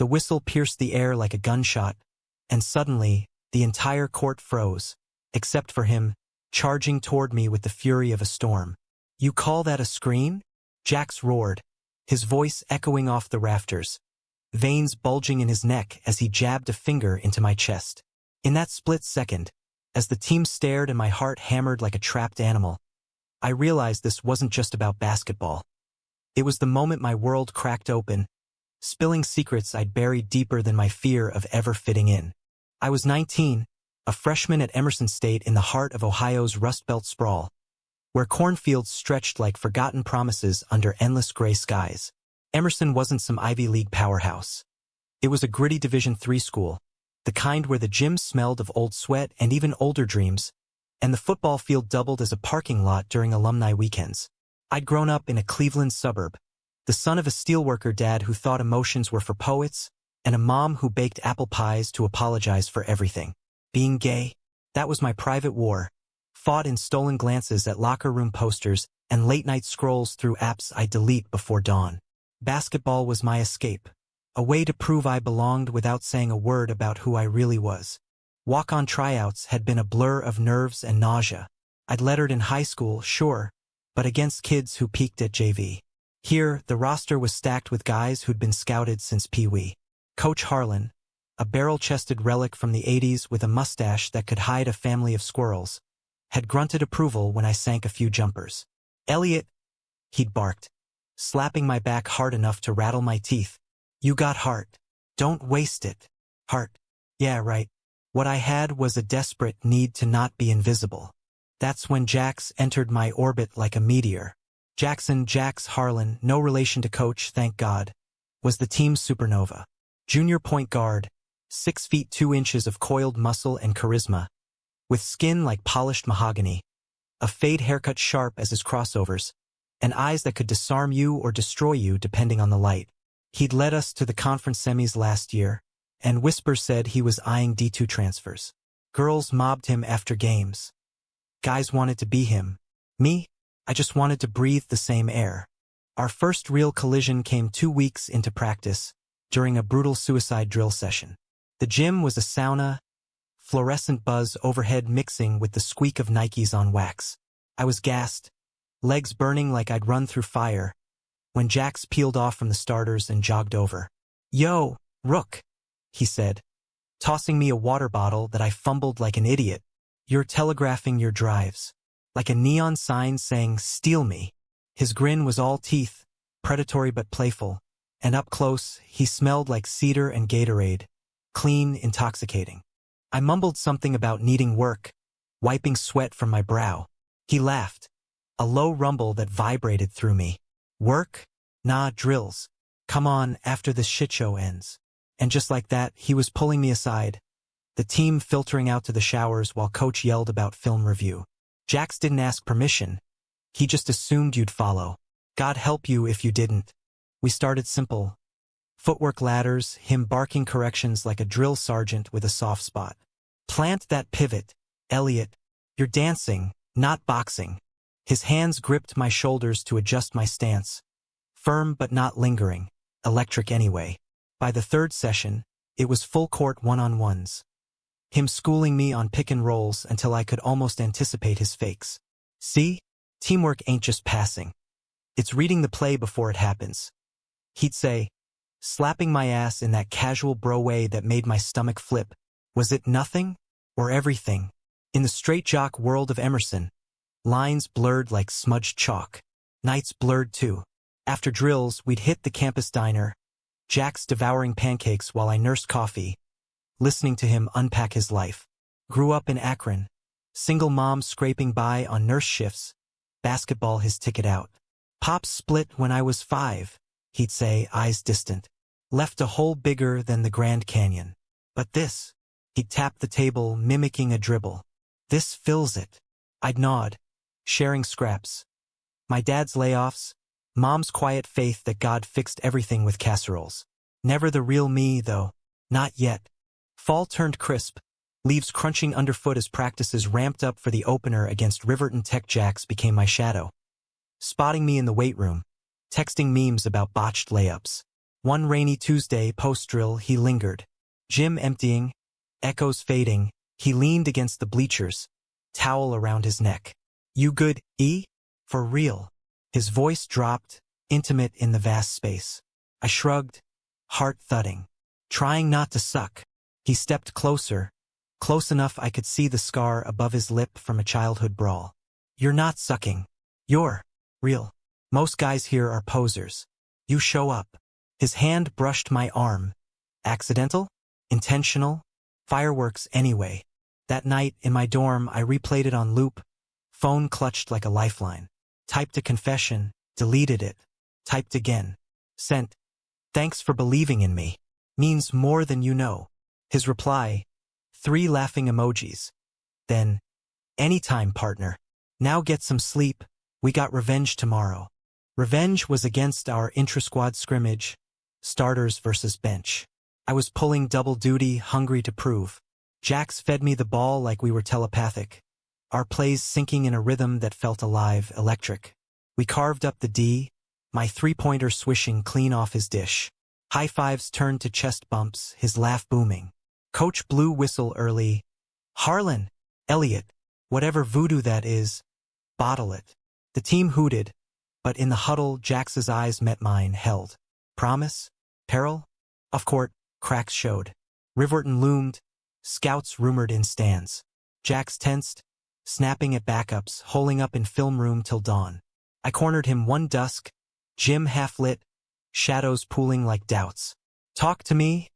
The whistle pierced the air like a gunshot, and suddenly, the entire court froze, except for him, charging toward me with the fury of a storm. "You call that a screen?" Jax roared, his voice echoing off the rafters, veins bulging in his neck as he jabbed a finger into my chest. In that split second, as the team stared and my heart hammered like a trapped animal, I realized this wasn't just about basketball. It was the moment my world cracked open, spilling secrets I'd buried deeper than my fear of ever fitting in. I was 19, a freshman at Emerson State in the heart of Ohio's Rust Belt sprawl, where cornfields stretched like forgotten promises under endless gray skies. Emerson wasn't some Ivy League powerhouse. It was a gritty Division III school, the kind where the gym smelled of old sweat and even older dreams, and the football field doubled as a parking lot during alumni weekends. I'd grown up in a Cleveland suburb, the son of a steelworker dad who thought emotions were for poets, and a mom who baked apple pies to apologize for everything. Being gay, that was my private war, fought in stolen glances at locker room posters and late-night scrolls through apps I'd delete before dawn. Basketball was my escape, a way to prove I belonged without saying a word about who I really was. Walk-on tryouts had been a blur of nerves and nausea. I'd lettered in high school, sure, but against kids who peaked at JV. Here, the roster was stacked with guys who'd been scouted since Pee Wee. Coach Harlan, a barrel-chested relic from the 80s with a mustache that could hide a family of squirrels, had grunted approval when I sank a few jumpers. "Elliot," he'd barked, slapping my back hard enough to rattle my teeth. "You got heart. Don't waste it." Heart. Yeah, right. What I had was a desperate need to not be invisible. That's when Jax entered my orbit like a meteor. Jax Harlan, no relation to Coach, thank God, was the team's supernova. Junior point guard, 6 feet 2 inches of coiled muscle and charisma, with skin like polished mahogany, a fade haircut sharp as his crossovers, and eyes that could disarm you or destroy you depending on the light. He'd led us to the conference semis last year, and whispers said he was eyeing D2 transfers. Girls mobbed him after games. Guys wanted to be him. Me? I just wanted to breathe the same air. Our first real collision came 2 weeks into practice, during a brutal suicide drill session. The gym was a sauna, fluorescent buzz overhead mixing with the squeak of Nikes on wax. I was gassed, legs burning like I'd run through fire, when Jax peeled off from the starters and jogged over. "Yo, Rook," he said, tossing me a water bottle that I fumbled like an idiot. "You're telegraphing your drives." Like a neon sign saying, "Steal me." His grin was all teeth, predatory but playful, and up close, he smelled like cedar and Gatorade, clean, intoxicating. I mumbled something about needing work, wiping sweat from my brow. He laughed, a low rumble that vibrated through me. "Work? Nah, drills. Come on, after this shitshow ends." And just like that, he was pulling me aside, the team filtering out to the showers while Coach yelled about film review. Jax didn't ask permission. He just assumed you'd follow. God help you if you didn't. We started simple. Footwork ladders, him barking corrections like a drill sergeant with a soft spot. "Plant that pivot, Elliot. You're dancing, not boxing." His hands gripped my shoulders to adjust my stance. Firm but not lingering, electric anyway. By the third session, it was full court one-on-ones. Him schooling me on pick and rolls until I could almost anticipate his fakes. "See? Teamwork ain't just passing. It's reading the play before it happens," he'd say, slapping my ass in that casual bro way that made my stomach flip. Was it nothing or everything? In the straight jock world of Emerson, lines blurred like smudged chalk. Nights blurred too. After drills, we'd hit the campus diner, Jax devouring pancakes while I nursed coffee, listening to him unpack his life. Grew up in Akron, single mom scraping by on nurse shifts, basketball his ticket out. "Pops split when I was 5, he'd say, eyes distant. "Left a hole bigger than the Grand Canyon. But this," he'd tap the table, mimicking a dribble. "This fills it." I'd nod, sharing scraps. My dad's layoffs, mom's quiet faith that God fixed everything with casseroles. Never the real me, though. Not yet. Fall turned crisp, leaves crunching underfoot as practices ramped up for the opener against Riverton Tech. Jax became my shadow, spotting me in the weight room, texting memes about botched layups. One rainy Tuesday post-drill he lingered. Gym emptying, echoes fading, he leaned against the bleachers, towel around his neck. "You good, E? For real?" His voice dropped, intimate in the vast space. I shrugged, heart thudding. Trying not to suck. He stepped closer, close enough I could see the scar above his lip from a childhood brawl. "You're not sucking. You're real. Most guys here are posers. You show up." His hand brushed my arm. Accidental? Intentional? Fireworks anyway. That night, in my dorm, I replayed it on loop. Phone clutched like a lifeline. Typed a confession, deleted it. Typed again. Sent. "Thanks for believing in me. Means more than you know." His reply, 3 laughing emojis. Then, "Anytime, partner. Now get some sleep. We got revenge tomorrow." Revenge was against our intra-squad scrimmage, starters versus bench. I was pulling double duty, hungry to prove. Jax fed me the ball like we were telepathic, our plays syncing in a rhythm that felt alive, electric. We carved up the D, my three-pointer swishing clean off his dish. High fives turned to chest bumps, his laugh booming. Coach blew whistle early. "Harlan, Elliot, whatever voodoo that is, bottle it." The team hooted, but in the huddle Jax's eyes met mine, held. Promise? Peril? Off court, cracks showed. Riverton loomed, scouts rumored in stands. Jax tensed, snapping at backups, holing up in film room till dawn. I cornered him one dusk, gym half-lit, shadows pooling like doubts. "Talk to me,"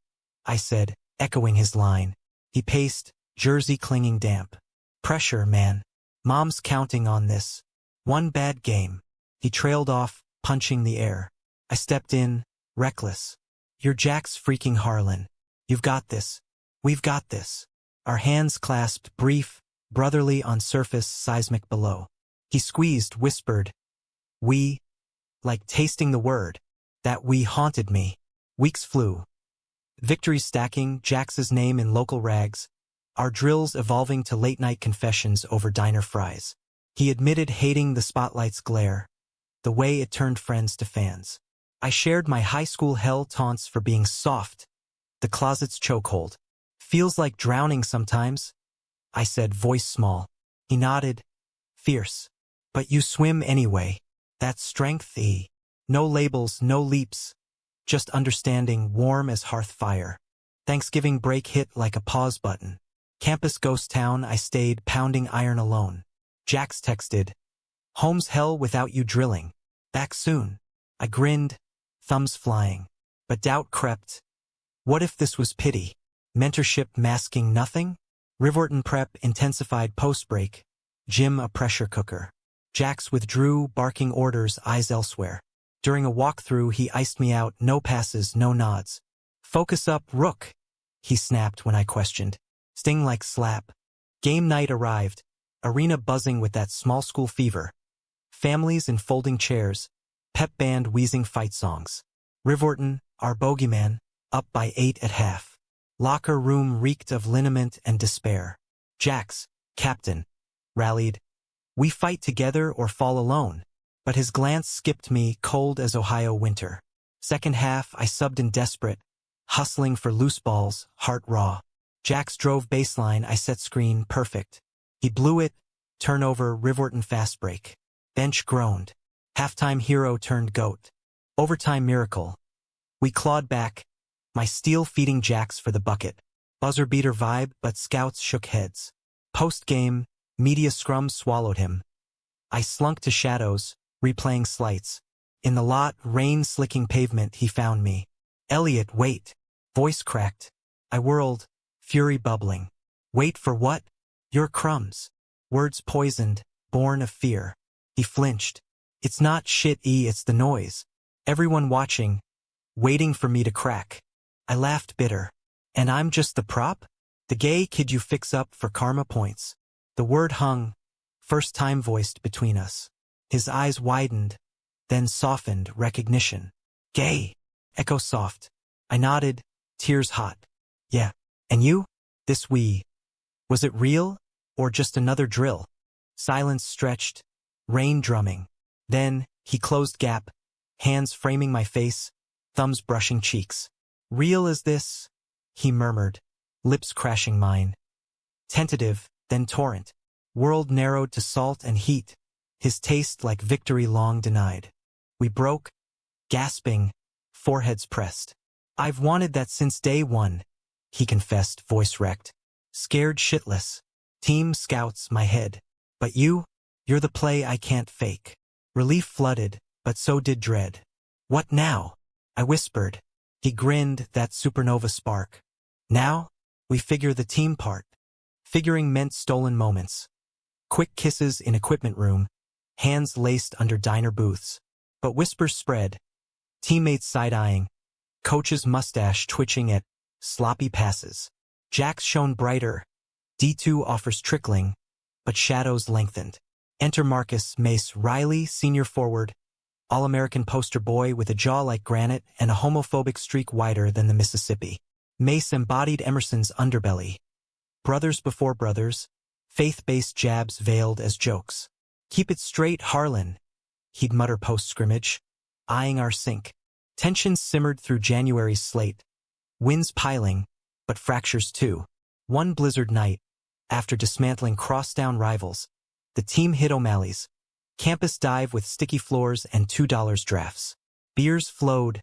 I said, echoing his line. He paced, jersey clinging damp. "Pressure, man. Mom's counting on this. One bad game." He trailed off, punching the air. I stepped in, reckless. "You're Jax freaking Harlan. You've got this. We've got this." Our hands clasped, brief, brotherly on surface, seismic below. He squeezed, whispered, "We," like tasting the word. That "we" haunted me. Weeks flew. Victories stacking, Jax's name in local rags, our drills evolving to late-night confessions over diner fries. He admitted hating the spotlight's glare, the way it turned friends to fans. I shared my high school hell taunts for being soft, the closet's chokehold. "Feels like drowning sometimes," I said, voice small. He nodded, fierce. "But you swim anyway. That's strength, E. No labels, no leaps. Just understanding, warm as hearth fire." Thanksgiving break hit like a pause button. Campus ghost town, I stayed, pounding iron alone. Jax texted, "Home's hell without you drilling. Back soon." I grinned, thumbs flying. But doubt crept. What if this was pity? Mentorship masking nothing? Riverton prep intensified post-break. Gym a pressure cooker. Jax withdrew, barking orders, eyes elsewhere. During a walkthrough, he iced me out, no passes, no nods. "Focus up, Rook," he snapped when I questioned. Sting like slap. Game night arrived, arena buzzing with that small school fever. Families in folding chairs, pep band wheezing fight songs. Riverton, our bogeyman, up by 8 at half. Locker room reeked of liniment and despair. Jax, captain, rallied. "We fight together or fall alone." But his glance skipped me, cold as Ohio winter. Second half, I subbed in desperate, hustling for loose balls, heart raw. Jax drove baseline, I set screen, perfect. He blew it, turnover, Riverton fast break. Bench groaned. Halftime hero turned goat. Overtime miracle. We clawed back, my steel feeding Jax for the bucket. Buzzer beater vibe, but scouts shook heads. Post-game, media scrum swallowed him. I slunk to shadows, replaying slights. In the lot, rain slicking pavement, he found me. "Elliot, wait." Voice cracked. I whirled, fury bubbling. "Wait for what?" "Your crumbs." Words poisoned, born of fear. He flinched. "It's not shit, E, it's the noise. Everyone watching, waiting for me to crack." I laughed bitter. "And I'm just the prop? The gay kid you fix up for karma points." The word hung, first time voiced between us. His eyes widened, then softened, recognition. "Gay." Echo soft. I nodded, tears hot. "Yeah. And you?" This we. Was it real, or just another drill? Silence stretched, rain drumming. Then, he closed gap, hands framing my face. thumbs brushing cheeks. Real as this? He murmured, lips crashing mine. Tentative, then torrent. World narrowed to salt and heat, his taste like victory long denied. We broke, gasping, foreheads pressed. I've wanted that since day one, he confessed, voice wrecked. Scared shitless. Team scouts my head. But you're the play I can't fake. Relief flooded, but so did dread. What now? I whispered. He grinned, that supernova spark. Now, we figure the team part. Figuring meant stolen moments. Quick kisses in equipment room, hands laced under diner booths. But whispers spread. Teammates side-eyeing. Coach's mustache twitching at sloppy passes. Jax shone brighter. D2 offers trickling, but shadows lengthened. Enter Marcus Mace Riley, senior forward, All-American poster boy with a jaw like granite and a homophobic streak wider than the Mississippi. Mace embodied Emerson's underbelly. Brothers before brothers, faith-based jabs veiled as jokes. Keep it straight, Harlan, he'd mutter post-scrimmage, eyeing our sink. Tensions simmered through January's slate. Winds piling, but fractures too. One blizzard night, after dismantling crosstown rivals, the team hit O'Malley's. Campus dive with sticky floors and $2 drafts. Beers flowed,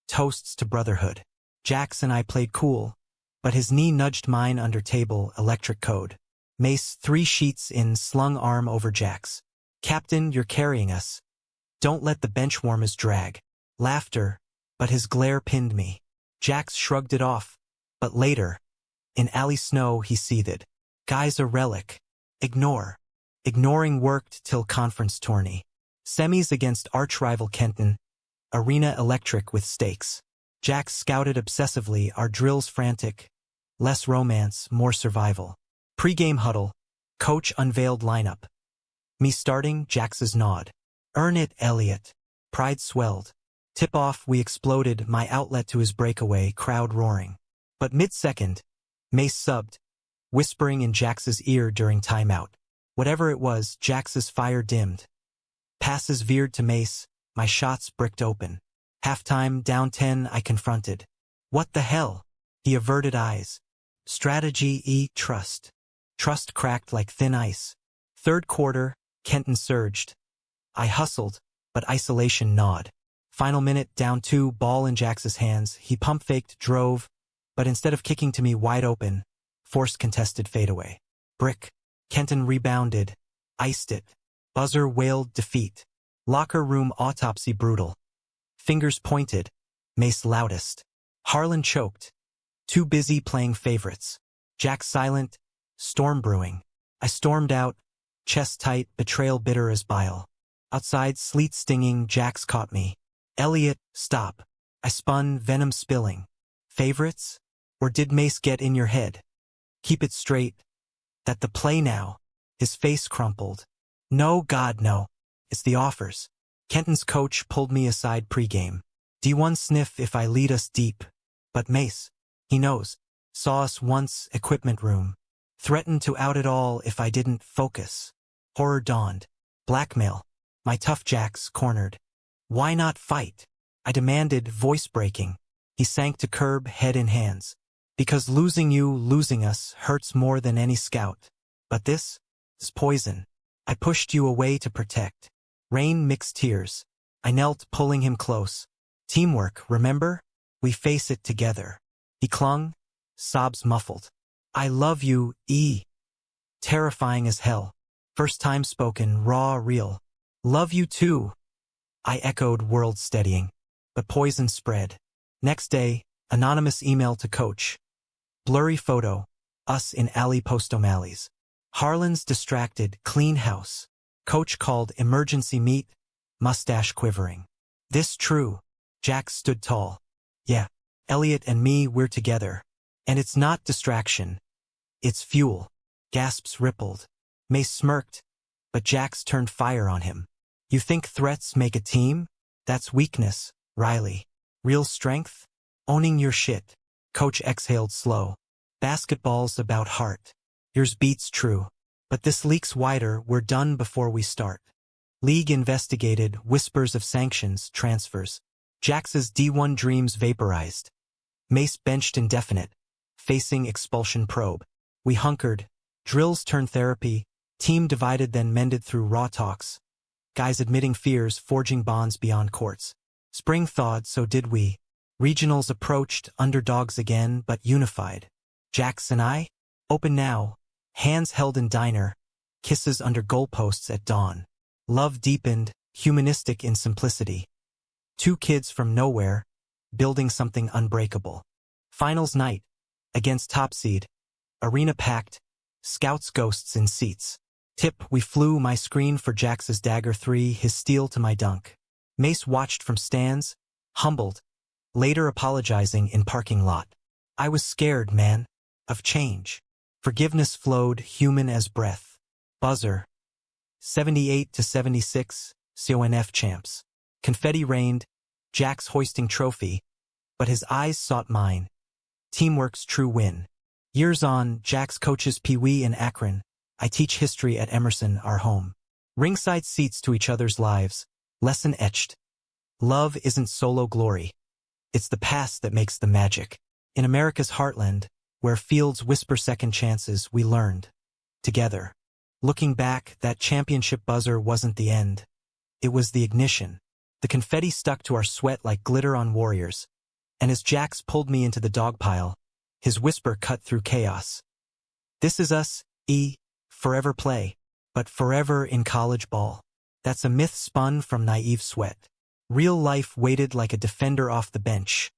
toasts to brotherhood. Jax and I played cool, but his knee nudged mine under table electric code. Mace 3 sheets in, slung arm over Jax. Captain, you're carrying us. Don't let the bench warmers drag. Laughter, but his glare pinned me. Jax shrugged it off, but later, in alley snow he seethed. Guy's a relic. Ignore. Ignoring worked till conference tourney. Semis against arch-rival Kenton. Arena electric with stakes. Jax scouted obsessively, our drills frantic. Less romance, more survival. Pre-game huddle. Coach unveiled lineup. Me starting, Jax's nod. Earn it, Elliot. Pride swelled. Tip-off, we exploded, my outlet to his breakaway, crowd roaring. But mid-second, Mace subbed, whispering in Jax's ear during timeout. Whatever it was, Jax's fire dimmed. Passes veered to Mace, my shots bricked open. Halftime, down 10, I confronted. What the hell? He averted eyes. Strategy, trust. Trust cracked like thin ice. Third quarter, Kenton surged. I hustled, but isolation gnawed. Final minute, down 2, ball in Jax's hands. He pump-faked, drove, but instead of kicking to me wide open, forced contested fadeaway. Brick. Kenton rebounded, iced it. Buzzer wailed defeat. Locker room autopsy brutal. Fingers pointed. Mace loudest. Harlan choked. Too busy playing favorites. Jax silent. Storm brewing. I stormed out. Chest tight, betrayal bitter as bile. Outside, sleet stinging, Jax caught me. Elliot, stop. I spun, venom spilling. Favorites? Or did Mace get in your head? Keep it straight. That the play now. His face crumpled. No, God, no. It's the offers. Kenton's coach pulled me aside pregame. D1 sniff if I lead us deep. But Mace, he knows. Saw us once, equipment room. Threatened to out it all if I didn't focus. Horror dawned. Blackmail. My tough Jax cornered. Why not fight? I demanded, voice breaking. He sank to curb, head in hands. Because losing you, losing us, hurts more than any scout. But this is poison. I pushed you away to protect. Rain mixed tears. I knelt, pulling him close. Teamwork, remember? We face it together. He clung, sobs muffled. I love you, E. Terrifying as hell. First time spoken, raw, real. Love you too. I echoed, world steadying. But poison spread. Next day, anonymous email to coach. Blurry photo. Us in alley post O'Malley's. Harlan's distracted, clean house. Coach called emergency meet, mustache quivering. This true. Jax stood tall. Yeah. Elliot and me, we're together. And it's not distraction. It's fuel. Gasps rippled. Mace smirked, but Jax turned fire on him. You think threats make a team? That's weakness, Riley. Real strength? Owning your shit. Coach exhaled slow. Basketball's about heart. Yours beats true. But this leaks wider, we're done before we start. League investigated, whispers of sanctions, transfers. Jax's D1 dreams vaporized. Mace benched indefinite, facing expulsion probe. We hunkered. Drills turned therapy. Team divided then mended through raw talks. Guys admitting fears, forging bonds beyond courts. Spring thawed, so did we. Regionals approached, underdogs again, but unified. Jax and I? Open now. Hands held in diner. Kisses under goalposts at dawn. Love deepened, humanistic in simplicity. Two kids from nowhere, building something unbreakable. Finals night. Against top seed. Arena packed. Scouts ghosts in seats. Tip, we flew, my screen for Jax's dagger 3, his steal to my dunk. Mace watched from stands, humbled, later apologizing in parking lot. I was scared, man, of change. Forgiveness flowed, human as breath. Buzzer. 78-76, CONF champs. Confetti rained, Jax hoisting trophy, but his eyes sought mine. Teamwork's true win. Years on, Jax coaches Pee Wee in Akron. I teach history at Emerson, our home. Ringside seats to each other's lives. Lesson etched. Love isn't solo glory. It's the past that makes the magic. In America's heartland, where fields whisper second chances, we learned. Together. Looking back, that championship buzzer wasn't the end. It was the ignition. The confetti stuck to our sweat like glitter on warriors. And as Jax pulled me into the dog pile, his whisper cut through chaos. This is us, forever play, but forever in college ball. That's a myth spun from naive sweat. Real life waited like a defender off the bench.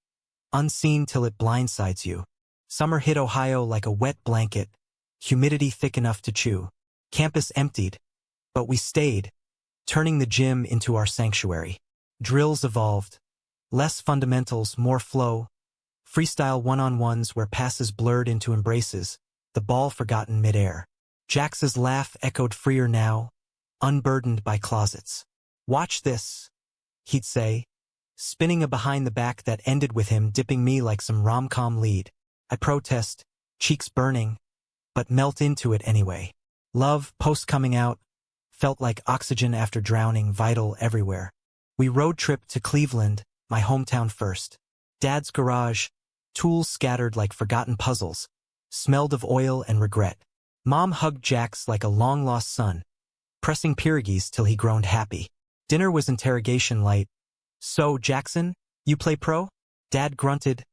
Unseen till it blindsides you. Summer hit Ohio like a wet blanket, humidity thick enough to chew. Campus emptied, but we stayed, turning the gym into our sanctuary. Drills evolved. Less fundamentals, more flow. Freestyle one-on-ones where passes blurred into embraces, the ball forgotten midair. Jax's laugh echoed freer now, unburdened by closets. Watch this, he'd say, spinning a behind the back that ended with him dipping me like some rom-com lead. I protest, cheeks burning, but melt into it anyway. Love, post coming out, felt like oxygen after drowning, vital everywhere. We road tripped to Cleveland, my hometown first. Dad's garage, tools scattered like forgotten puzzles, smelled of oil and regret. Mom hugged Jax like a long-lost son, pressing pierogies till he groaned happy. Dinner was interrogation light. So, Jackson, you play pro? Dad grunted,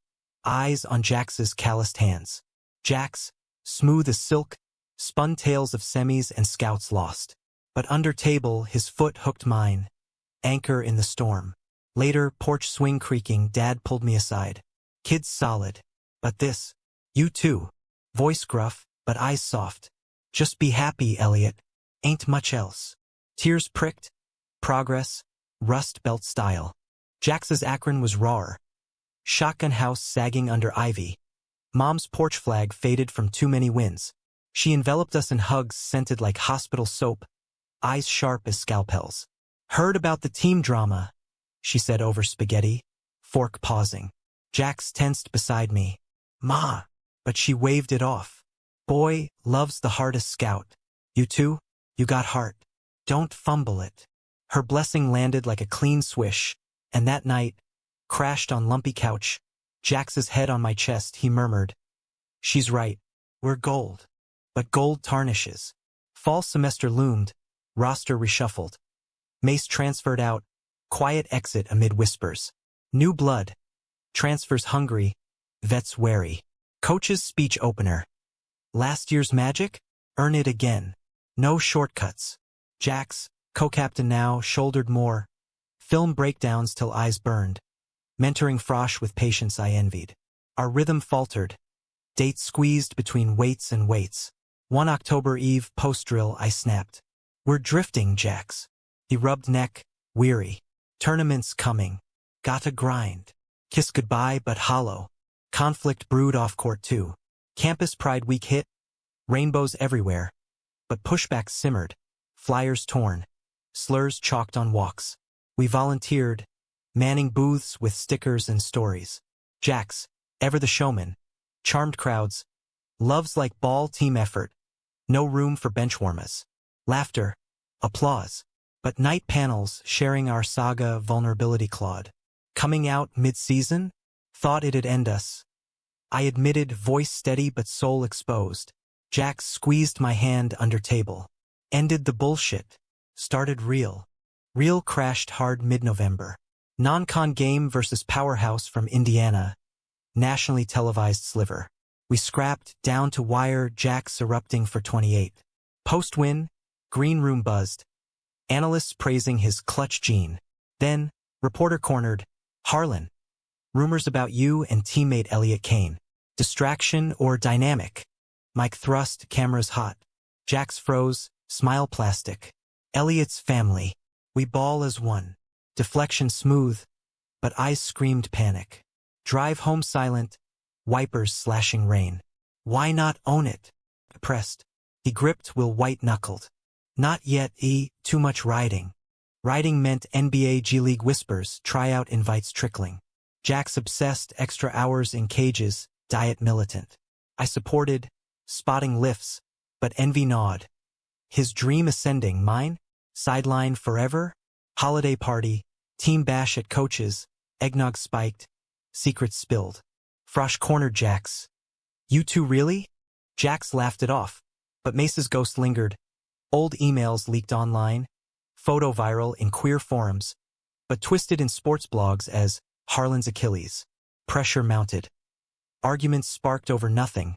eyes on Jax's calloused hands. Jax, smooth as silk, spun tales of semis and scouts lost. But under table, his foot hooked mine. Anchor in the storm. Later, porch swing creaking, Dad pulled me aside. Kid's solid. But this. You too. Voice gruff, but eyes soft. Just be happy, Elliot. Ain't much else. Tears pricked. Progress. Rust Belt style. Jax's Akron was rawer. Shotgun house sagging under ivy. Mom's porch flag faded from too many wins. She enveloped us in hugs scented like hospital soap, eyes sharp as scalpels. Heard about the team drama, she said over spaghetti, fork pausing. Jax tensed beside me. Ma, but she waved it off. Boy, love's the hardest scout. You too? You got heart. Don't fumble it. Her blessing landed like a clean swish, and that night, crashed on lumpy couch, Jax's head on my chest, he murmured. She's right. We're gold. But gold tarnishes. Fall semester loomed, roster reshuffled. Mace transferred out, quiet exit amid whispers. New blood. Transfers hungry, vets wary. Coach's speech opener. Last year's magic? Earn it again. No shortcuts. Jax, co-captain now, shouldered more. Film breakdowns till eyes burned. Mentoring Frosh with patience I envied. Our rhythm faltered. Dates squeezed between weights and weights. One October Eve post-drill I snapped. We're drifting, Jax. He rubbed neck, weary. Tournaments coming. Gotta grind. Kiss goodbye but hollow. Conflict brewed off court too. Campus Pride Week hit. Rainbows everywhere. But pushback simmered. Flyers torn. Slurs chalked on walks. We volunteered, manning booths with stickers and stories. Jax, ever the showman. Charmed crowds. Loves like ball team effort. No room for benchwarmers. Laughter. Applause. But night panels sharing our saga vulnerability clawed. Coming out mid-season? Thought it'd end us. I admitted, voice steady but soul exposed. Jax squeezed my hand under table. Ended the bullshit. Started real. Real crashed hard mid-November. Non-con game versus powerhouse from Indiana. Nationally televised sliver. We scrapped down to wire, Jax erupting for 28. Post-win, green room buzzed. Analysts praising his clutch gene. Then, reporter cornered, Harlan. Rumors about you and teammate Elliot Kane. Distraction or dynamic? Mike thrust, cameras hot. Jax froze, smile plastic. Elliot's family. We ball as one. Deflection smooth, but eyes screamed panic. Drive home silent, wipers slashing rain. Why not own it? Pressed. He gripped, Will white-knuckled. Not yet, too much riding. Riding meant NBA G League whispers, tryout invites trickling. Jax obsessed, extra hours in cages, diet militant. I supported, spotting lifts, but envy gnawed. His dream ascending, mine? Sideline forever? Holiday party, team bash at coaches, eggnog spiked, secrets spilled. Frosh cornered Jax. You two really? Jax laughed it off, but Mace's ghost lingered. Old emails leaked online, photo viral in queer forums, but twisted in sports blogs as Harlan's Achilles. Pressure mounted. Arguments sparked over nothing.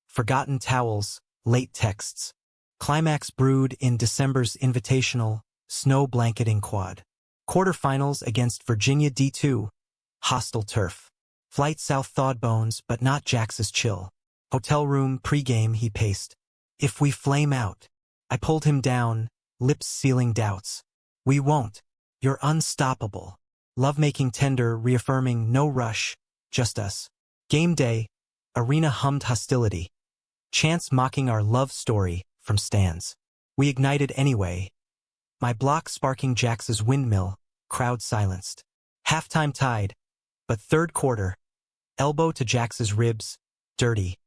Forgotten towels, late texts. Climax brewed in December's invitational, snow blanketing quad. Quarterfinals against Virginia D2. Hostile turf. Flight south thawed bones, but not Jax's chill. Hotel room pregame he paced. If we flame out. I pulled him down, lips sealing doubts. We won't. You're unstoppable. Lovemaking tender, reaffirming no rush, just us. Game day. Arena hummed hostility. Chants mocking our love story from stands. We ignited anyway. My block sparking Jax's windmill, crowd silenced. Halftime tied, but third quarter. Elbow to Jax's ribs, dirty,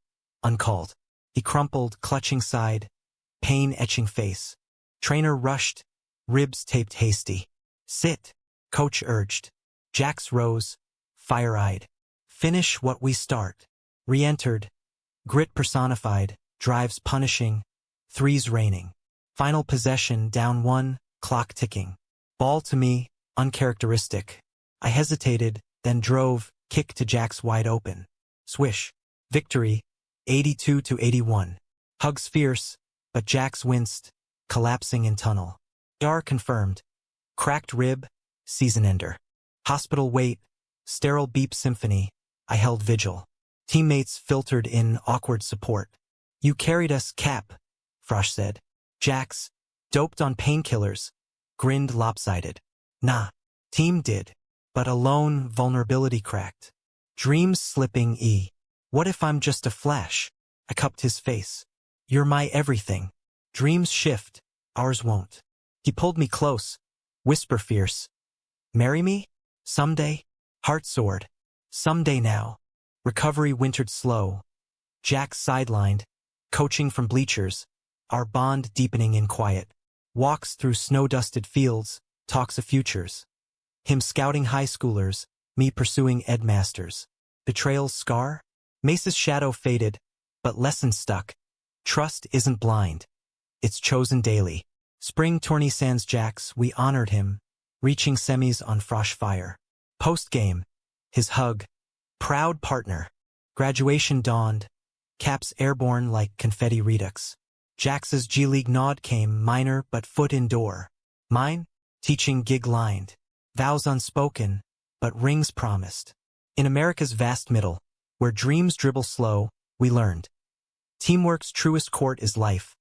uncalled. He crumpled, clutching side, pain etching face. Trainer rushed, ribs taped hasty. Sit, coach urged. Jax rose, fire-eyed. Finish what we start. Re-entered, grit personified, drives punishing, threes raining. Final possession, down one, clock ticking. Ball to me, uncharacteristic. I hesitated, then drove, kick to Jax wide open. Swish. Victory, 82-81. Hugs fierce, but Jax winced, collapsing in tunnel. ER confirmed. Cracked rib, season ender. Hospital wait, sterile beep symphony. I held vigil. Teammates filtered in awkward support. You carried us, Cap, Frosh said. Jax, doped on painkillers, grinned lopsided. Nah, team did. But alone, vulnerability cracked. Dreams slipping, What if I'm just a flash? I cupped his face. You're my everything. Dreams shift, ours won't. He pulled me close, whisper fierce. Marry me? Someday? Heart soared. Someday now. Recovery wintered slow. Jax sidelined, coaching from bleachers, our bond deepening in quiet. Walks through snow-dusted fields, talks of futures. Him scouting high schoolers, me pursuing ed masters. Betrayal's scar? Mace's shadow faded, but lesson stuck. Trust isn't blind. It's chosen daily. Spring tourney sans Jax, we honored him, reaching semis on Frosh fire. Post-game, his hug. Proud partner. Graduation dawned. Caps airborne like confetti redux. Jax's G League nod came, minor but foot indoor. Mine? Teaching gig lined. Vows unspoken, but rings promised. In America's vast middle, where dreams dribble slow, we learned. Teamwork's truest court is life.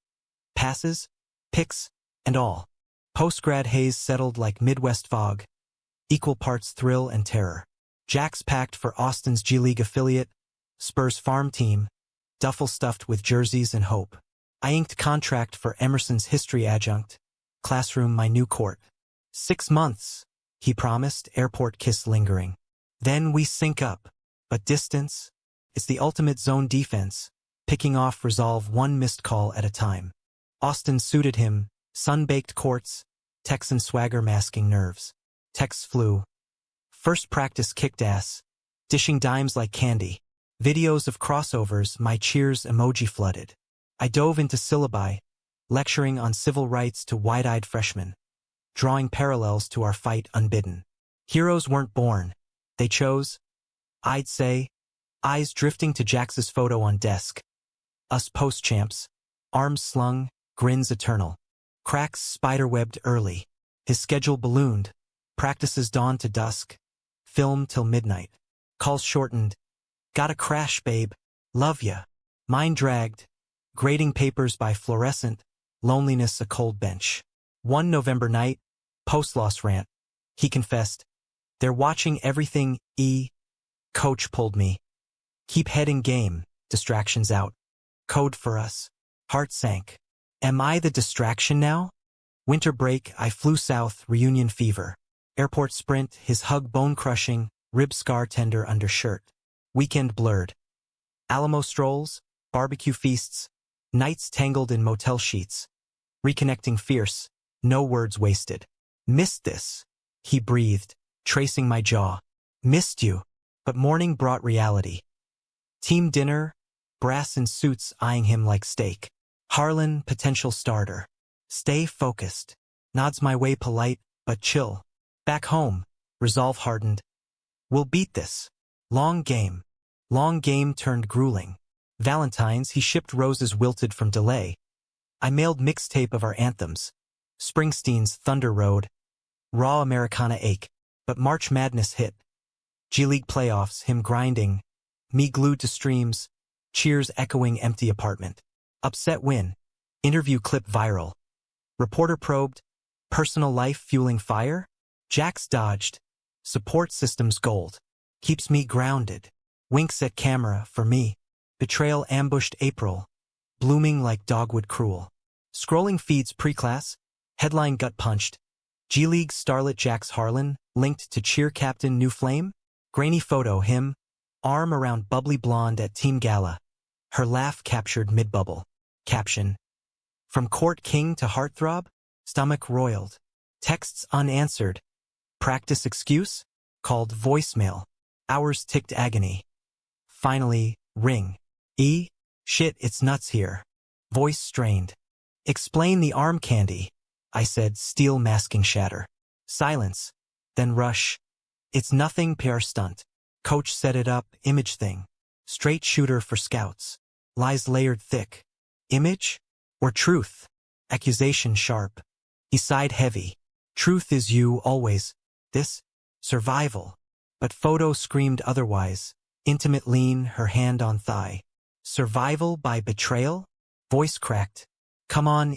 Passes, picks, and all. Post-grad haze settled like Midwest fog. Equal parts thrill and terror. Jax packed for Austin's G League affiliate, Spurs farm team, duffel stuffed with jerseys and hope. I inked contract for Emerson's history adjunct, classroom my new court. 6 months, he promised, airport kiss lingering. Then we sync up, but distance, it's the ultimate zone defense, picking off resolve one missed call at a time. Austin suited him, sun-baked courts, Texan swagger masking nerves. Texts flew. First practice kicked ass, dishing dimes like candy. Videos of crossovers, my cheers emoji flooded. I dove into syllabi, lecturing on civil rights to wide-eyed freshmen, drawing parallels to our fight unbidden. Heroes weren't born. They chose, I'd say, eyes drifting to Jax's photo on desk. Us post-champs, arms slung, grins eternal. Cracks spiderwebbed early. His schedule ballooned. Practices dawn to dusk. Film till midnight. Calls shortened. Gotta crash, babe. Love ya. Mine dragged. Grading papers by fluorescent. Loneliness a cold bench. One November night, post-loss rant. He confessed. They're watching everything, Coach pulled me. Keep head in game, distractions out. Code for us. Heart sank. Am I the distraction now? Winter break, I flew south, reunion fever. Airport sprint, his hug bone-crushing, rib scar tender under shirt. Weekend blurred. Alamo strolls, barbecue feasts, nights tangled in motel sheets. Reconnecting fierce, no words wasted. Missed this, he breathed, tracing my jaw. Missed you, but morning brought reality. Team dinner, brass in suits eyeing him like steak. Harlan, potential starter. Stay focused. Nods my way polite, but chill. Back home, resolve hardened. We'll beat this. Long game. Long game turned grueling. Valentine's, he shipped roses wilted from delay. I mailed mixtape of our anthems. Springsteen's Thunder Road. Raw Americana ache. But March Madness hit. G-League playoffs, him grinding. Me glued to streams. Cheers echoing empty apartment. Upset win. Interview clip viral. Reporter probed. Personal life fueling fire? Jax dodged. Support systems gold. Keeps me grounded. Winks at camera for me. Betrayal ambushed April. Blooming like dogwood cruel. Scrolling feeds pre-class. Headline gut punched. G-League starlet Jax Harlan, linked to cheer captain New Flame? Grainy photo him, arm around bubbly blonde at team gala. Her laugh captured mid-bubble. Caption. From court king to heartthrob? Stomach roiled. Texts unanswered. Practice excuse? Called voicemail. Hours ticked agony. Finally, ring. Shit, it's nuts here. Voice strained. Explain the arm candy. I said, steel masking shatter. Silence. Then rush. It's nothing, PR stunt. Coach set it up, image thing. Straight shooter for scouts. Lies layered thick. Image? Or truth? Accusation sharp. He sighed heavy. Truth is you, always. This? Survival. But photo screamed otherwise. Intimate lean, her hand on thigh. Survival by betrayal? Voice cracked. Come on,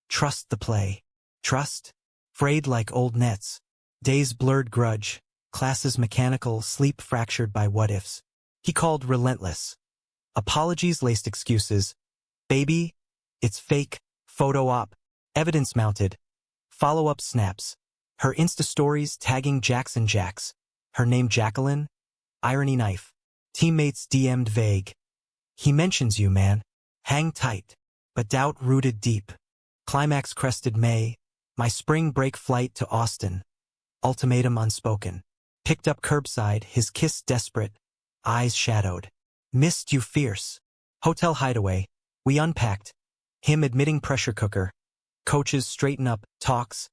Trust the play. Trust? Frayed like old nets. Days blurred grudge. Classes mechanical, sleep fractured by what-ifs. He called relentless. Apologies laced excuses. Baby, it's fake. Photo op. Evidence mounted. Follow-up snaps. Her Insta stories tagging Jackson Jax. Her name Jacqueline. Irony knife. Teammates DM'd vague. He mentions you, man. Hang tight. But doubt rooted deep. Climax crested May. My spring break flight to Austin. Ultimatum unspoken. Picked up curbside, his kiss desperate. Eyes shadowed. Missed you fierce. Hotel hideaway. We unpacked. Him admitting pressure cooker. Coaches straighten up, talks.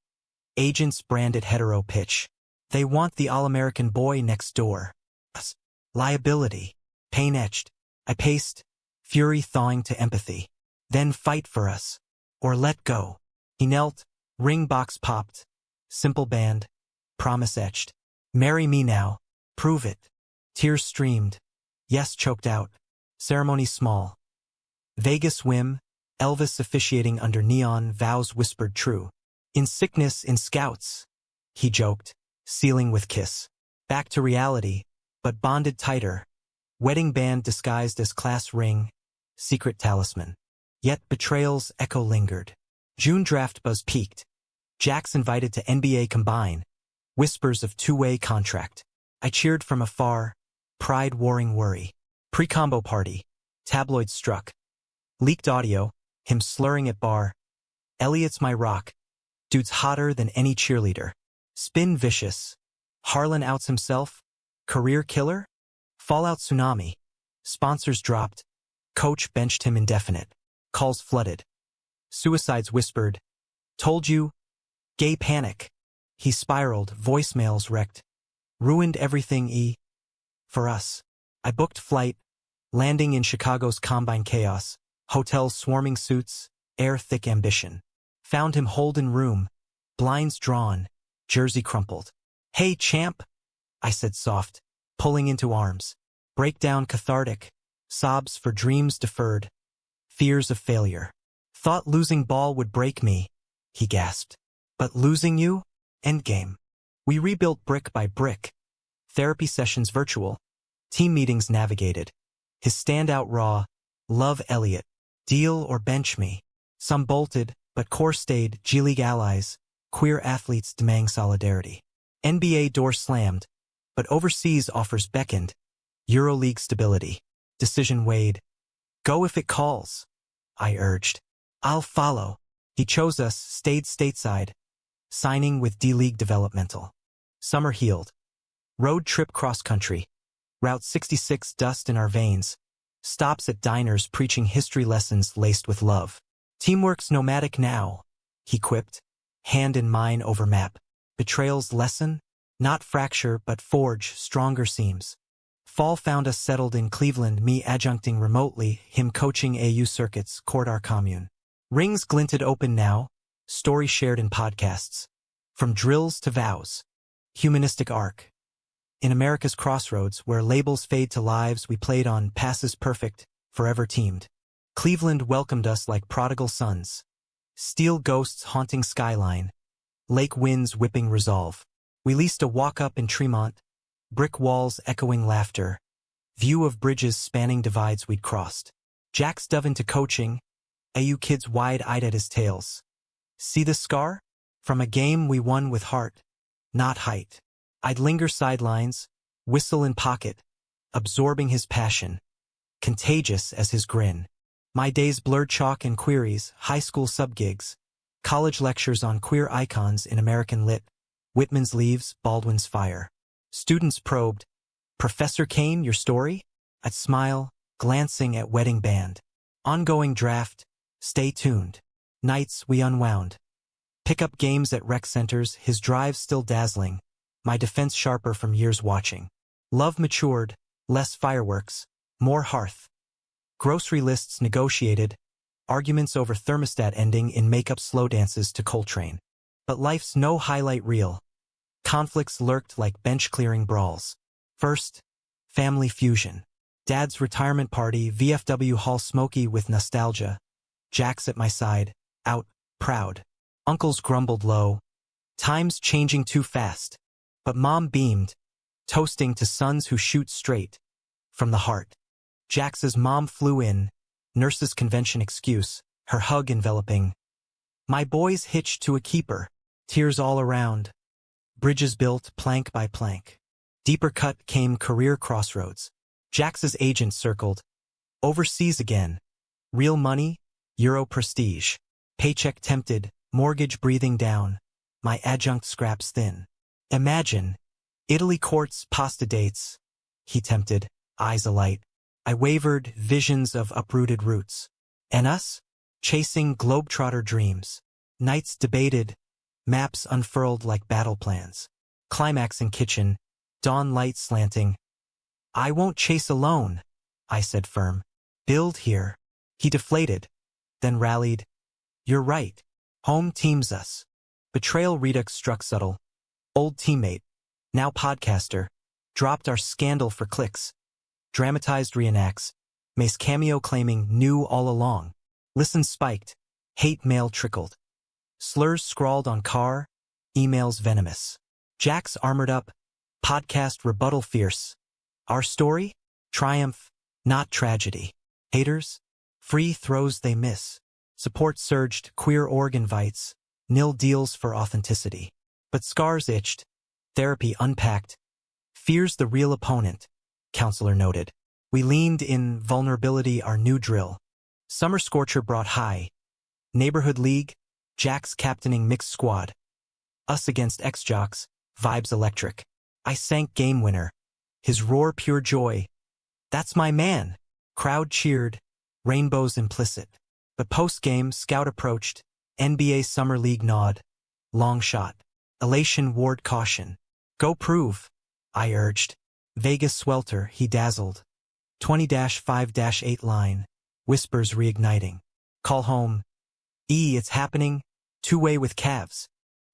Agents branded hetero pitch. They want the all-American boy next door. Us. Liability. Pain etched. I paced. Fury thawing to empathy. Then fight for us. Or let go. He knelt. Ring box popped. Simple band. Promise etched. Marry me now. Prove it. Tears streamed. Yes choked out. Ceremony small. Vegas whim. Elvis officiating under neon, vows whispered true. In sickness, in scouts. He joked, sealing with kiss. Back to reality, but bonded tighter. Wedding band disguised as class ring. Secret talisman. Yet betrayal's echo lingered. June draft buzz peaked. Jax invited to NBA Combine. Whispers of two-way contract. I cheered from afar. Pride warring worry. Pre-combo party. Tabloid struck. Leaked audio. Him slurring at bar. Elliot's my rock. Dude's hotter than any cheerleader. Spin vicious. Harlan outs himself. Career killer? Fallout tsunami. Sponsors dropped. Coach benched him indefinite. Calls flooded. Suicides whispered. Told you. Gay panic. He spiraled, voicemails wrecked. Ruined everything for us. I booked flight, landing in Chicago's combine chaos, hotels swarming suits, air thick ambition. Found him holed in room, blinds drawn, jersey crumpled. Hey champ, I said soft, pulling into arms. Breakdown cathartic, sobs for dreams deferred, fears of failure. Thought losing ball would break me, he gasped. But losing you? Endgame. We rebuilt brick by brick. Therapy sessions virtual. Team meetings navigated. His standout raw. Love Elliott. Deal or bench me. Some bolted, but core stayed. G-League allies. Queer athletes demanding solidarity. NBA door slammed, but overseas offers beckoned. EuroLeague stability. Decision weighed. Go if it calls, I urged. I'll follow. He chose us, stayed stateside. Signing with D-League Developmental. Summer healed. Road trip cross-country. Route 66 dust in our veins. Stops at diners preaching history lessons laced with love. Teamwork's nomadic now, he quipped. Hand in mine over map. Betrayal's lesson? Not fracture but forge stronger seams. Fall found us settled in Cleveland, me adjuncting remotely, him coaching AU circuits, court our commune. Rings glinted open now, story shared in podcasts. From drills to vows. Humanistic arc. In America's crossroads, where labels fade to lives we played on passes perfect, forever teamed. Cleveland welcomed us like prodigal sons. Steel ghosts haunting skyline. Lake winds whipping resolve. We leased a walk-up in Tremont. Brick walls echoing laughter. View of bridges spanning divides we'd crossed. Jax dove into coaching. AU kids wide-eyed at his tales. See the scar? From a game we won with heart, not height. I'd linger sidelines, whistle in pocket, absorbing his passion. Contagious as his grin. My days blurred chalk and queries, high school sub-gigs. College lectures on queer icons in American lit. Whitman's leaves, Baldwin's fire. Students probed. Professor Kane, your story? I'd smile, glancing at wedding band. Ongoing draft. Stay tuned. Nights we unwound. Pick-up games at rec centers, his drive still dazzling. My defense sharper from years watching. Love matured, less fireworks, more hearth. Grocery lists negotiated. Arguments over thermostat ending in makeup slow dances to Coltrane. But life's no highlight reel. Conflicts lurked like bench-clearing brawls. First, family fusion. Dad's retirement party, VFW hall smoky with nostalgia. Jax at my side, out, proud. Uncles grumbled low. Time's changing too fast. But Mom beamed, toasting to sons who shoot straight. From the heart. Jax's mom flew in, nurse's convention excuse, her hug enveloping. My boys hitched to a keeper, tears all around. Bridges built plank by plank. Deeper cut came career crossroads. Jax's agent circled. Overseas again. Real money, Euro prestige. Paycheck tempted, mortgage breathing down. My adjunct scraps thin. Imagine. Italy courts, pasta dates. He tempted, eyes alight. I wavered, visions of uprooted roots. And us? Chasing globetrotter dreams. Nights debated. Maps unfurled like battle plans. Climax in kitchen. Dawn light slanting. I won't chase alone, I said firm. Build here. He deflated. Then rallied. You're right. Home teams us. Betrayal redux struck subtle. Old teammate. Now podcaster. Dropped our scandal for clicks. Dramatized reenacts. Mace cameo claiming knew all along. Listen spiked. Hate mail trickled. Slurs scrawled on car. Emails venomous. Jax armored up. Podcast rebuttal fierce. Our story? Triumph, not tragedy. Haters? Free throws they miss. Support surged, queer org invites. Nil deals for authenticity. But scars itched. Therapy unpacked. Fear's the real opponent, counselor noted. We leaned in vulnerability our new drill. Summer scorcher brought high. Neighborhood league, Jax captaining mixed squad. Us against ex-jocks, vibes electric. I sank game winner. His roar pure joy. That's my man. Crowd cheered. Rainbows implicit. But post-game, scout approached. NBA Summer League nod. Long shot. Elation ward caution. Go prove. I urged. Vegas swelter, he dazzled. 20-5-8 line. Whispers reigniting. Call home. It's happening. Two-way with Cavs.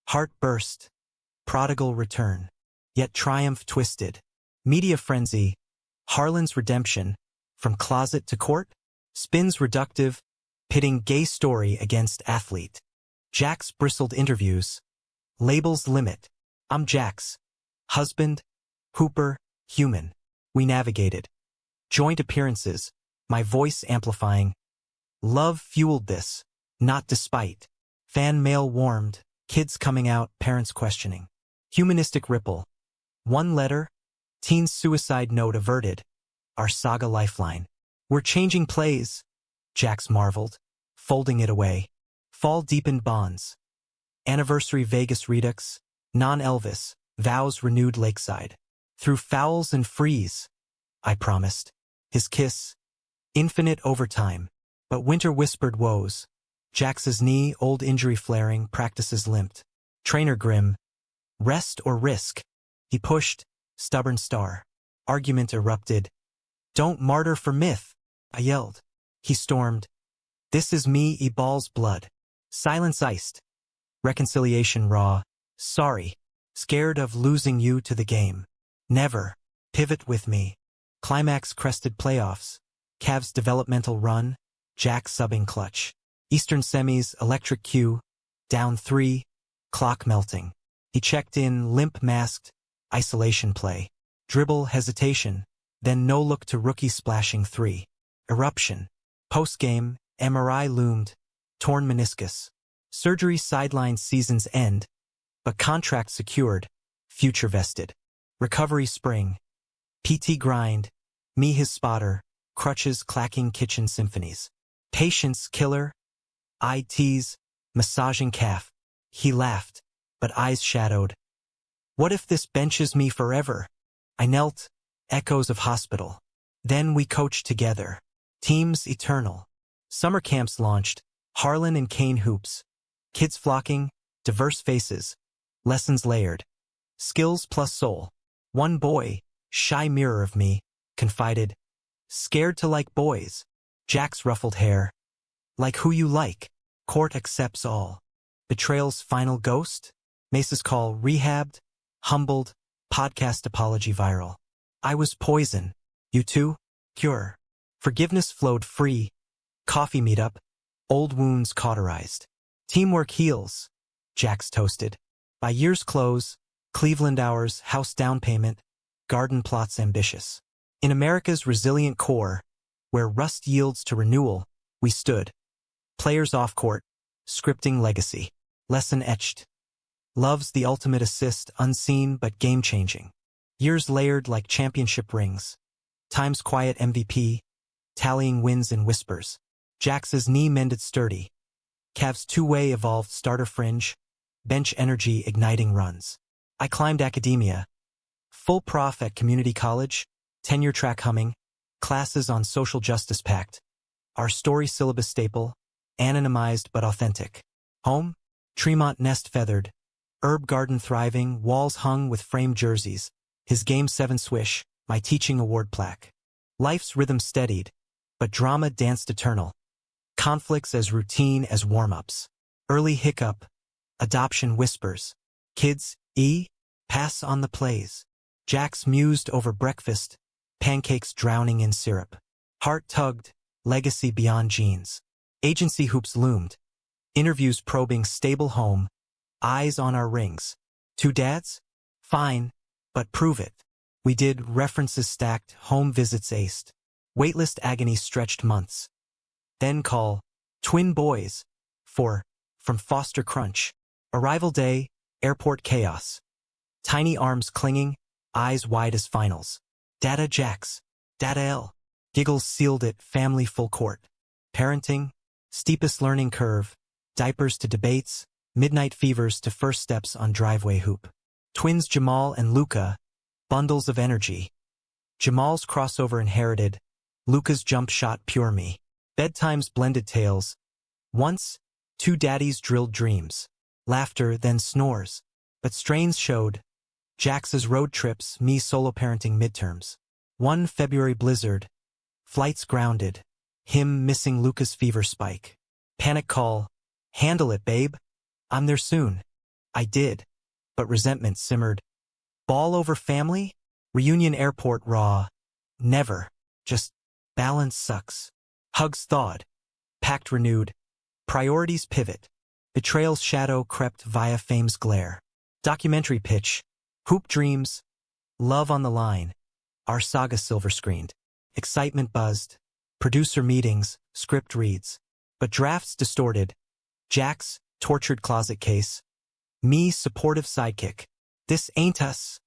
Heart burst. Prodigal return. Yet triumph twisted. Media frenzy. Harlan's redemption. From closet to court. Spins reductive. Pitting gay story against athlete. Jack's bristled interviews. Labels limit. I'm Jack's. Husband. Hooper. Human. We navigated. Joint appearances. My voice amplifying. Love fueled this. Not despite. Fan mail warmed. Kids coming out, parents questioning. Humanistic ripple. One letter. Teen's suicide note averted. Our saga lifeline. We're changing plays. Jax marveled. Folding it away. Fall deepened bonds. Anniversary Vegas redux. Non-Elvis. Vows renewed lakeside. Through fouls and freeze. I promised. His kiss. Infinite overtime. But winter whispered woes. Jax's knee, old injury flaring, practices limped. Trainer grim. Rest or risk? He pushed. Stubborn star. Argument erupted. Don't martyr for myth. I yelled. He stormed. This is me, ball's blood. Silence iced. Reconciliation raw. Sorry. Scared of losing you to the game. Never. Pivot with me. Climax crested playoffs. Cavs developmental run. Jack subbing clutch. Eastern semis, electric cue. Down 3. Clock melting. He checked in, limp masked. Isolation play. Dribble hesitation. Then no look to rookie splashing 3. Eruption. Post-game, MRI loomed. Torn meniscus. Surgery sidelines season's end. But contract secured. Future vested. Recovery spring. PT grind. Me his spotter. Crutches clacking kitchen symphonies. Patience killer. I tease. Massaging calf. He laughed. But eyes shadowed. What if this benches me forever? I knelt. Echoes of hospital. Then we coached together. Teams eternal. Summer camps launched. Harlan and Kane hoops. Kids flocking. Diverse faces. Lessons layered. Skills plus soul. One boy, shy mirror of me, confided. Scared to like boys. Jack's ruffled hair. Like who you like. Court accepts all. Betrayal's final ghost. Mesa's call rehabbed. Humbled. Podcast apology viral. I was poison. You too? Cure. Forgiveness flowed free. Coffee meetup. Old wounds cauterized. Teamwork heals. Jack's toasted. By year's close, Cleveland hours, house down payment, garden plots ambitious. In America's resilient core, where rust yields to renewal, we stood. Players off court, scripting legacy. Lesson etched. Love's the ultimate assist, unseen but game-changing. Years layered like championship rings. Time's quiet MVP, tallying wins in whispers. Jax's knee mended sturdy. Cavs two-way evolved starter fringe. Bench energy igniting runs. I climbed academia. Full prof at community college. Tenure track humming. Classes on social justice packed. Our story syllabus staple. Anonymized but authentic. Home. Tremont nest feathered. Herb garden thriving. Walls hung with framed jerseys. His Game 7 swish. My teaching award plaque. Life's rhythm steadied. But drama danced eternal. Conflicts as routine as warm-ups. Early hiccup. Adoption whispers. Kids, pass on the plays. Jax mused over breakfast. Pancakes drowning in syrup. Heart tugged. Legacy beyond genes. Agency hoops loomed. Interviews probing stable home. Eyes on our rings. 2 dads? Fine, but prove it. We did references stacked, home visits aced. Waitlist agony stretched months. Then call. Twin boys. 4. From foster crunch. Arrival day, airport chaos. Tiny arms clinging, eyes wide as finals. Data Jax. Data L. Giggles sealed it, family full court. Parenting, steepest learning curve. Diapers to debates, midnight fevers to first steps on driveway hoop. Twins Jamal and Luca, bundles of energy. Jamal's crossover inherited, Luca's jump shot pure me. Bedtime's blended tales. Once, two daddies drilled dreams. Laughter, then snores. But strains showed. Jax's road trips, me solo parenting midterms. One February blizzard. Flights grounded. Him missing Luca's fever spike. Panic call. Handle it, babe. I'm there soon. I did. But resentment simmered. Ball over family? Reunion airport raw. Never. Just balance sucks. Hugs thawed. Pact renewed. Priorities pivot. Betrayal's shadow crept via fame's glare. Documentary pitch. Hoop dreams. Love on the line. Our saga silver-screened. Excitement buzzed. Producer meetings. Script reads. But drafts distorted. Jax, tortured closet case. Me, supportive sidekick. This ain't us.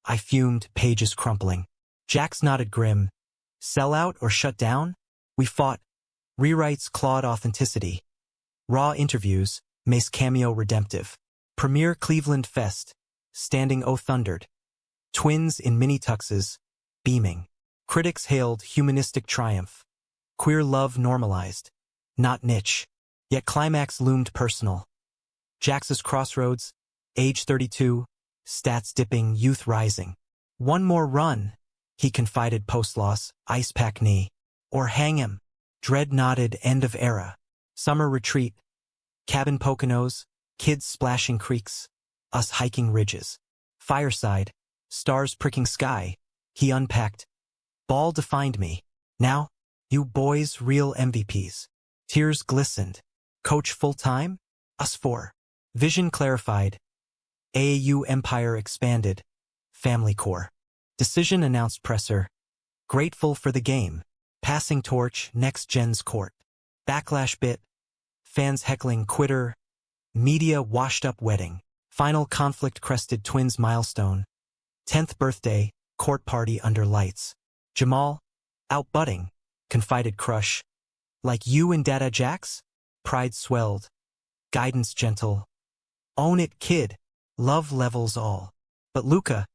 I fumed, pages crumpling. Jax nodded grim. Sell out or shut down? We fought. Rewrites clawed authenticity. Raw interviews, Mace cameo redemptive. Premiere Cleveland Fest. Standing O thundered. Twins in mini-tuxes. Beaming. Critics hailed humanistic triumph. Queer love normalized. Not niche. Yet climax loomed personal. Jax's crossroads. Age 32. Stats dipping, youth rising. One more run, he confided post-loss, ice pack knee. Or hang him. Dread nodded, end of era. Summer retreat. Cabin Poconos, kids splashing creeks. Us hiking ridges. Fireside. Stars pricking sky. He unpacked. Ball defined me. Now, you boys real MVPs. Tears glistened. Coach full-time? Us four. Vision clarified. AAU empire expanded. Family core. Decision announced presser. Grateful for the game. Passing torch, next gen's court. Backlash bit. Fans heckling quitter. Media washed up wedding. Final conflict crested twins milestone. 10th birthday, court party under lights. Jamal, out butting, confided crush. Like you and Dada Jax? Pride swelled. Guidance gentle. Own it, kid. Love levels all. But Luca,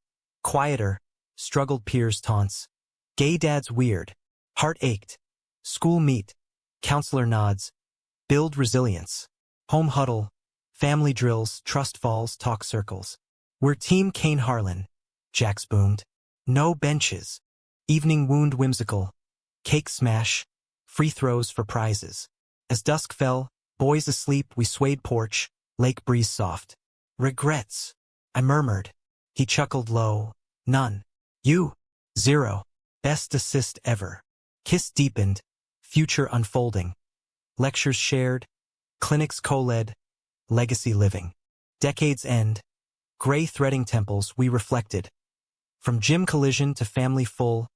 quieter, struggled peers taunts. Gay dad's weird. Heart ached. School meet. Counselor nods. Build resilience. Home huddle. Family drills, trust falls, talk circles. We're Team Kane Harlan. Jax boomed. No benches. Evening wound whimsical. Cake smash. Free throws for prizes. As dusk fell, boys asleep, we swayed porch. Lake breeze soft. Regrets. I murmured. He chuckled low. None. You. 0. Best assist ever. Kiss deepened. Future unfolding. Lectures shared. Clinics co-led. Legacy living. Decades end. Gray threading temples we reflected. From gym collision to family full.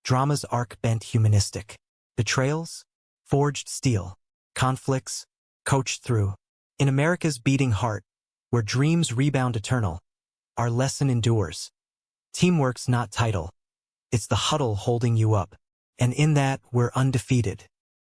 Drama's arc bent humanistic. Betrayals? Forged steel. Conflicts? Coached through. In America's beating heart, where dreams rebound eternal, our lesson endures. Teamwork's not title. It's the huddle holding you up. And in that, we're undefeated.